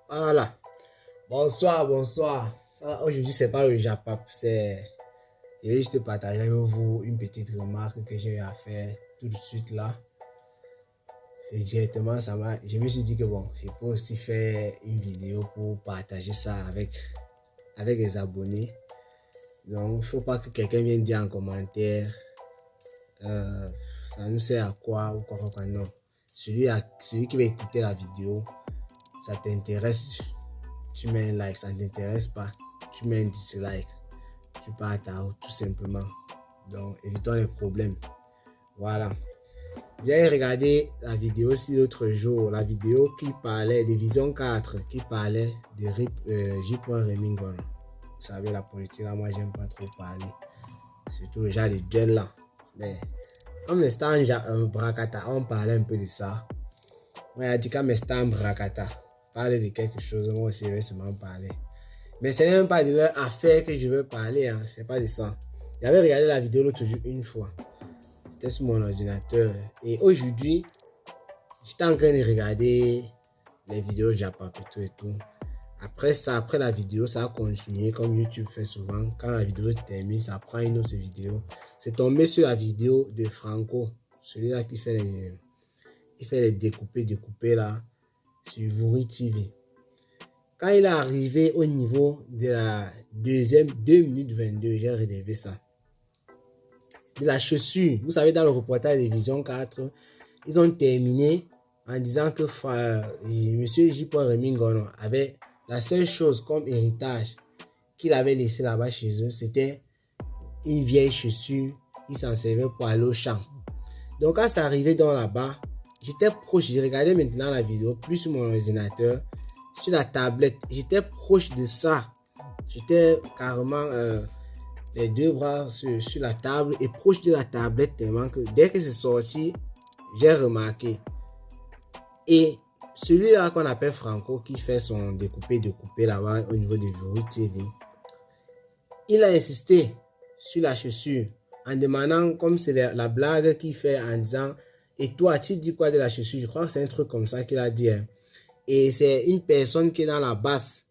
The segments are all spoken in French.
Voilà. Bonsoir, bonsoir. Aujourd'hui, c'est pas le Japap, c'est. Je vais juste partager avec vous une petite remarque que j'ai à faire tout de suite là. Et directement, je me suis dit que bon, je peux aussi faire une vidéo pour partager ça avec les abonnés. Donc, il ne faut pas que quelqu'un vienne dire en commentaire, euh, ça nous sert à quoi ou quoi, non. Celui qui va écouter la vidéo, ça t'intéresse, tu mets un like, ça ne t'intéresse pas, tu mets un dislike, tu pars à ta route tout simplement. Donc, évitons les problèmes. Voilà. J'ai regardé la vidéo aussi l'autre jour, la vidéo qui parlait de Vision 4, qui parlait de J. Remingon. Vous savez, la politique là, moi, j'aime pas trop parler. Surtout le genre de duel là. Mais, comme le stand Brakata, on parlait un peu de ça. Moi, il a dit qu'à mes stands Brakata, parler de quelque chose, moi aussi, je vais seulement parler. Mais ce n'est même pas de leur affaire que je veux parler, hein. C'est pas de ça. J'avais regardé la vidéo l'autre jour une fois. C'était sur mon ordinateur. Et aujourd'hui, j'étais en train de regarder les vidéos Japap et tout. Après ça, après la vidéo, ça a continué comme YouTube fait souvent. Quand la vidéo termine, ça prend une autre vidéo. C'est tombé sur la vidéo de Franco. Celui-là qui fait les découpés là sur Vuri TV. Quand il est arrivé au niveau de la deuxième 2 minutes 22, j'ai relevé ça. De la chaussure, vous savez, dans le reportage de Vision 4, ils ont terminé en disant que Monsieur J. Remingon avait la seule chose comme héritage qu'il avait laissé là-bas chez eux, c'était une vieille chaussure. Il s'en servait pour aller au champ. Donc quand ça arrivait dans là-bas, j'étais proche, je regardais maintenant la vidéo, plus sur mon ordinateur, sur la tablette, j'étais proche de ça. J'étais carrément les deux bras sur la table et proche de la tablette tellement que dès que c'est sorti, j'ai remarqué. Et celui-là qu'on appelle Franco qui fait son découpé là-bas au niveau de Vuri TV, il a insisté sur la chaussure en demandant, comme c'est la blague qu'il fait en disant, et toi tu dis quoi de la chaussure? Je crois que c'est un truc comme ça qu'il a dit, hein. Et c'est une personne qui est dans la basse,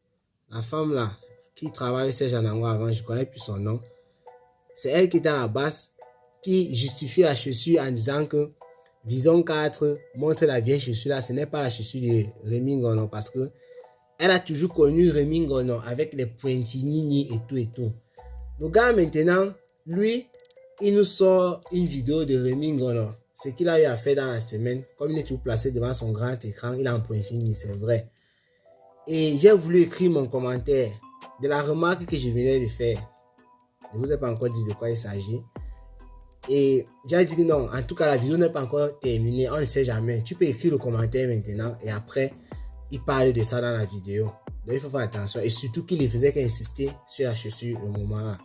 la femme là, qui travaille chez Janango avant, je ne connais plus son nom. C'est elle qui est dans la basse, qui justifie la chaussure en disant que Vision 4 montre la vieille chaussure là, ce n'est pas la chaussure de Remingon, parce que elle a toujours connu Remingon avec les pointilles et tout. Le gars maintenant, lui, il nous sort une vidéo de Remingon. Ce qu'il a eu à faire dans la semaine, comme il est toujours placé devant son grand écran, il a un pointilles, c'est vrai. Et j'ai voulu écrire mon commentaire de la remarque que je venais de faire. Je ne vous ai pas encore dit de quoi il s'agit. Et j'ai dit que non, en tout cas la vidéo n'est pas encore terminée, on ne sait jamais. Tu peux écrire le commentaire maintenant et après, il parle de ça dans la vidéo. Donc il faut faire attention. Et surtout qu'il ne faisait qu'insister sur la chaussure au moment là.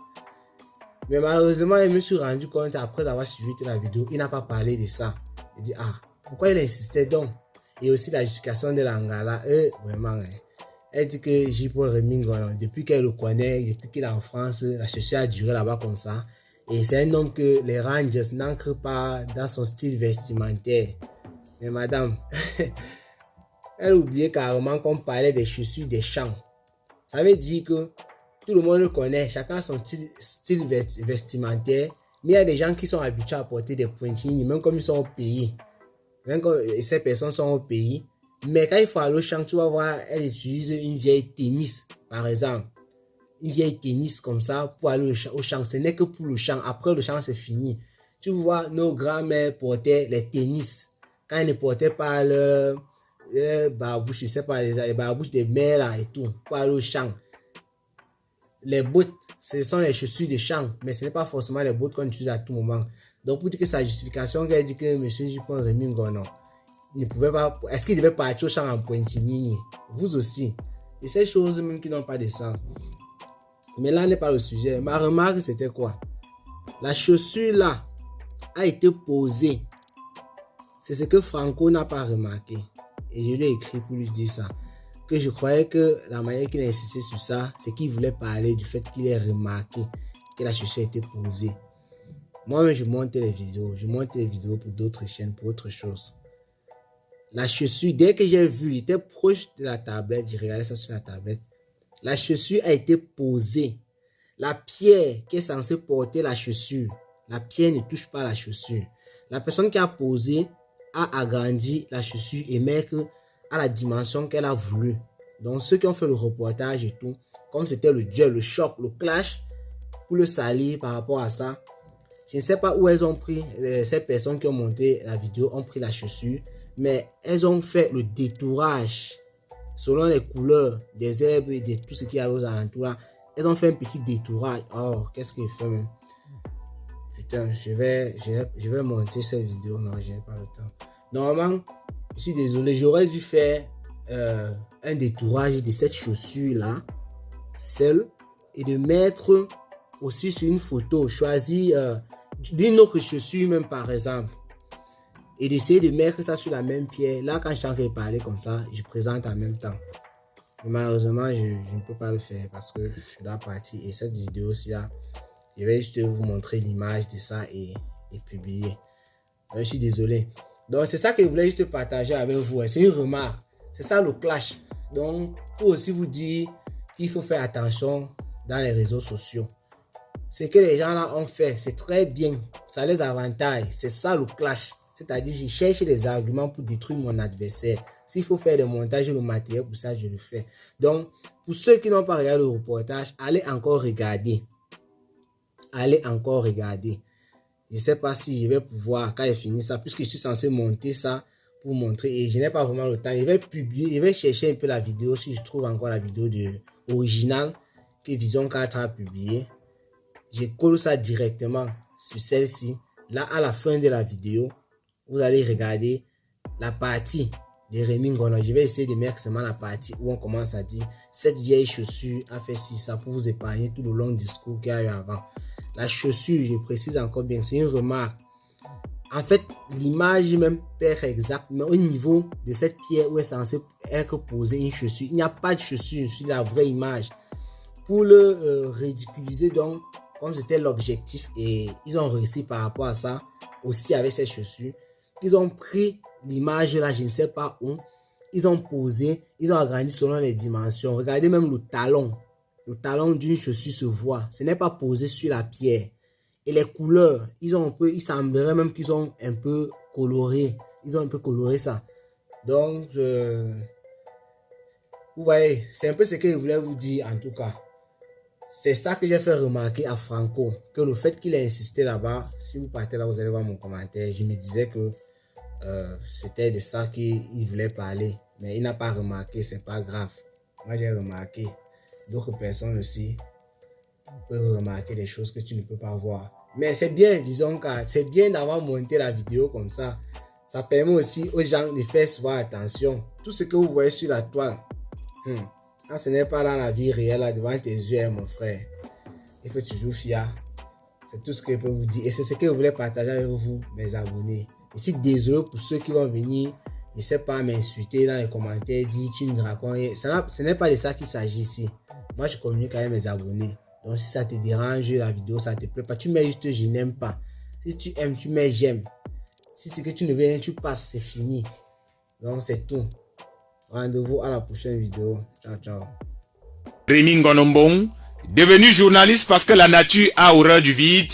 Mais malheureusement, je me suis rendu compte après avoir suivi toute la vidéo, il n'a pas parlé de ça. Il dit, ah, pourquoi il insistait donc? Et aussi la justification de l'Angala, vraiment, hein. Elle dit que J. Remingon, depuis qu'elle le connaît, depuis qu'il est en France, la chaussure a duré là-bas comme ça. Et c'est un homme que les Rangers n'ancrent pas dans son style vestimentaire. Mais madame, elle oubliait carrément qu'on parlait des chaussures des champs. Ça veut dire que tout le monde le connaît, chacun a son style vestimentaire. Mais il y a des gens qui sont habitués à porter des pointillés, même comme ils sont au pays. Même comme ces personnes sont au pays. Mais quand il faut aller au champ, tu vas voir, elle utilise une vieille tennis, par exemple. Une vieille tennis comme ça pour aller au champ. Ce n'est que pour le champ. Après le champ, c'est fini. Tu vois, nos grands-mères portaient les tennis. Quand elles ne portaient pas les barbouches, je sais pas, les barbouches des mères là et tout, pour aller au champ. Les bottes, ce sont les chaussures de champ, mais ce n'est pas forcément les bottes qu'on utilise à tout moment. Donc, pour dire que sa justification, qu'elle dit que M. J. Remingon, non, il ne pouvait pas. Est-ce qu'il devait partir au champ en pointillé? Vous aussi. Et ces choses même qui n'ont pas de sens. Mais là n'est pas le sujet. Ma remarque, c'était quoi? La chaussure là a été posée. C'est ce que Franco n'a pas remarqué. Et je lui ai écrit pour lui dire ça. Que je croyais que la manière qu'il a insisté sur ça, c'est qu'il voulait parler du fait qu'il ait remarqué que la chaussure a été posée. Moi-même, je monte les vidéos. Je monte les vidéos pour d'autres chaînes, pour autre chose. La chaussure, dès que j'ai vu, j'étais proche de la tablette, j'ai regardé ça sur la tablette. La chaussure a été posée. La pierre qui est censée porter la chaussure, la pierre ne touche pas la chaussure. La personne qui a posé a agrandi la chaussure et mettre à la dimension qu'elle a voulu. Donc ceux qui ont fait le reportage et tout, comme c'était le duel, le choc, le clash, pour le salir par rapport à ça, je ne sais pas où elles ont pris, ces personnes qui ont monté la vidéo ont pris la chaussure, mais elles ont fait le détourage selon les couleurs des herbes et de tout ce qu'il y a aux alentours là. Elles ont fait un petit détourage. Oh, qu'est-ce qu'il fait même? Putain, je vais monter cette vidéo. Non, je n'ai pas le temps. Normalement, je suis désolé, j'aurais dû faire un détourage de cette chaussure là, seule, et de mettre aussi sur une photo, choisir d'une autre chaussure même par exemple, et d'essayer de mettre ça sur la même pierre. Là, quand je suis en train de parler comme ça, je présente en même temps. Mais malheureusement, je ne peux pas le faire parce que je dois partir. Et cette vidéo-ci, je vais juste vous montrer l'image de ça et publier. Donc, je suis désolé. Donc, c'est ça que je voulais juste partager avec vous. C'est une remarque. C'est ça le clash. Donc, pour aussi vous dire qu'il faut faire attention dans les réseaux sociaux. Ce que les gens là ont fait, c'est très bien. Ça les avantage. C'est ça le clash. C'est-à-dire, je cherche des arguments pour détruire mon adversaire. S'il faut faire des montages et le matériel pour ça, je le fais. Donc, pour ceux qui n'ont pas regardé le reportage, allez encore regarder. Allez encore regarder. Je ne sais pas si je vais pouvoir, quand j'ai fini ça, puisque je suis censé monter ça pour montrer, et je n'ai pas vraiment le temps. Je vais publier, je vais chercher un peu la vidéo, si je trouve encore la vidéo originale que Vision 4 a publiée. Je colle ça directement sur celle-ci. Là, à la fin de la vidéo, vous allez regarder la partie de Rémi Ngono. Je vais essayer de mettre seulement la partie où on commence à dire cette vieille chaussure a fait ci, ça pour vous épargner tout le long discours qu'il y a eu avant. La chaussure, je précise encore bien, c'est une remarque. En fait, l'image même perd exact, mais au niveau de cette pierre où est censé être posée une chaussure, il n'y a pas de chaussure sur la vraie image. Pour le ridiculiser, donc, comme c'était l'objectif, et ils ont réussi par rapport à ça, aussi avec cette chaussure, ils ont pris l'image là, je ne sais pas où, ils ont posé, ils ont agrandi selon les dimensions. Regardez même le talon d'une chaussure se voit, ce n'est pas posé sur la pierre. Et les couleurs, il semblerait même qu'ils ont un peu coloré, ça. Donc, vous voyez, c'est un peu ce que je voulais vous dire en tout cas. C'est ça que j'ai fait remarquer à Franco, que le fait qu'il ait insisté là-bas, si vous partez là, vous allez voir mon commentaire, je me disais que c'était de ça qu'il voulait parler, mais il n'a pas remarqué, c'est pas grave. Moi j'ai remarqué, d'autres personnes aussi peuvent remarquer des choses que tu ne peux pas voir. Mais c'est bien, disons que c'est bien d'avoir monté la vidéo comme ça. Ça permet aussi aux gens de faire souvent attention. Tout ce que vous voyez sur la toile, quand ce n'est pas dans la vie réelle, là, devant tes yeux, mon frère, il faut toujours fier. C'est tout ce que je peux vous dire. Et c'est ce que je voulais partager avec vous, mes abonnés. Je suis désolé pour ceux qui vont venir, je ne sais pas, m'insulter dans les commentaires, dire tu ne racontes rien. Ce n'est pas de ça qu'il s'agit ici. Moi, je communique avec mes abonnés. Donc, si ça te dérange, la vidéo, ça ne te plaît pas, tu mets juste je n'aime pas. Si tu aimes, tu mets j'aime. Si c'est que tu ne veux rien, tu passes, c'est fini. Donc, c'est tout. Rendez-vous à la prochaine vidéo. Ciao, ciao. Rémi Ngono, devenu journaliste parce que la nature a horreur du vide,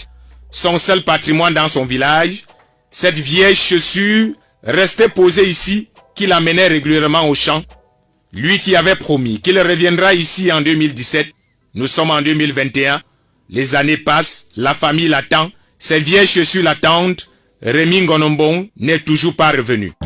son seul patrimoine dans son village, cette vieille chaussure restait posée ici, qu'il amenait régulièrement au champ. Lui qui avait promis qu'il reviendra ici en 2017, nous sommes en 2021, les années passent, la famille l'attend, ses vieilles chaussures l'attendent, Rémi Ngono n'est toujours pas revenu.